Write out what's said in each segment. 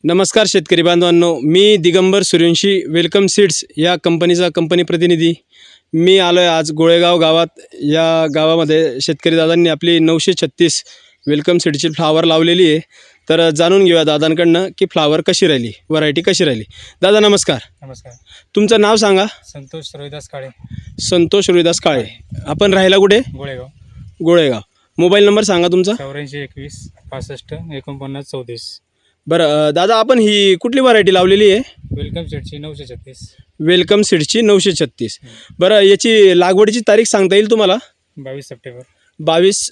नमस्कार शेतकरी बांधवांनो, मी दिगंबर सूर्यवंशी वेलकम सीड्स या कंपनीचा कंपनी प्रतिनिधी. मी आलो आहे आज गोळेगाव गावात. या गावामध्ये शेतकरी दादांनी आपली 936 वेलकम सीडची फ्लावर लावलेली आहे. तर जाणून घेऊया दादांकडनं की फ्लावर कशी राहिली, व्हरायटी कशी राहिली. दादा नमस्कार. नमस्कार. तुमचं नाव सांगा. संतोष रोहिदास काळे. संतोष रोहिदास काळे. आपण राहायला कुठे? गोळेगाव. गोळेगाव. मोबाईल नंबर सांगा तुमचा. 84 21 65 49 34. बरं दादा, आपण ही कुठली व्हरायटी लावलेली आहे? वेलकम सीडची 936. वेलकम सीडची 936. बरं, याची लागवडीची तारीख सांगता येईल तुम्हाला? 22 सप्टेंबर. 22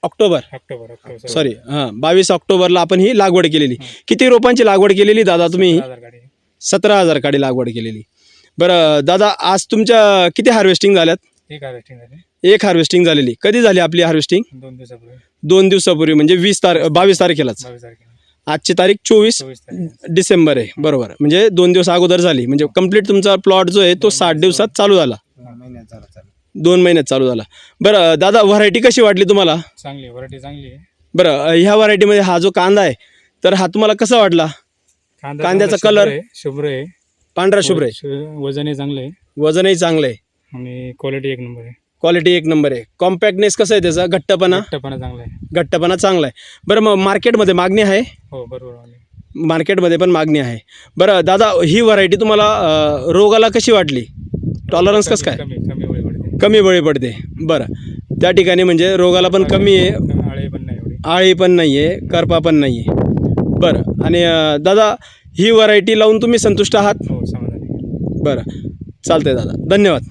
ऑक्टोबर. ऑक्टोबर सॉरी, 22 ऑक्टोबरला आपण ही लागवड केलेली. किती रोपांची लागवड केलेली दादा तुम्ही? 17,000 काडी लागवड केलेली. बरं दादा, आज तुमच्या किती हार्वेस्टिंग झाल्यात? एक हार्वेस्टिंग झाली. एक हार्वेस्टिंग झालेली. कधी झाली आपली हार्वेस्टिंग? 2 दिवसापूर्वी. 2 दिवसापूर्वी, म्हणजे 22 तारखेलाच. 22 तारखेला. आजची तारीख 24 डिसेंबर आहे. बरोबर, म्हणजे 2 दिवस अगोदर झाली. म्हणजे कंप्लीट तुमचा प्लॉट जो आहे तो 60 दिवसात चालू झाला. 2 महिन्यात चालू झाला. बरं दादा, व्हरायटी कशी वाटली तुम्हाला? चांगली व्हरायटी, चांगली आहे. बरं, ह्या व्हरायटीमध्ये हा जो कांदा आहे तर हा तुम्हाला कसा वाटला? कांद्याचा कलर शुभ्र आहे, पांढरा शुभ्र आहे, वजनही चांगलं आहे वजनही चांगलं आहे आणि क्वालिटी एक नंबर आहे. क्वालिटी एक नंबर आहे. कॉम्पॅक्टनेस कसं आहे त्याचा? घट्टपणा चांगला आहे. घट्टपणा चांगला आहे. बरं, मग मार्केटमध्ये मागणी आहे? हो बरोबर. मार्केटमध्ये पण मागणी आहे. बरं दादा, ही व्हरायटी तुम्हाला रोगाला कशी वाटली? टॉलरन्स कसं काय? कमी बळी पडते. बरं, त्या ठिकाणी म्हणजे रोगाला पण कमी आहे, आळी पण नाही आहे, करपा पण नाही आहे. बरं, आणि दादा ही व्हरायटी लावून तुम्ही संतुष्ट आहात? हो, समाधानी. बरं, चालतंय दादा, धन्यवाद.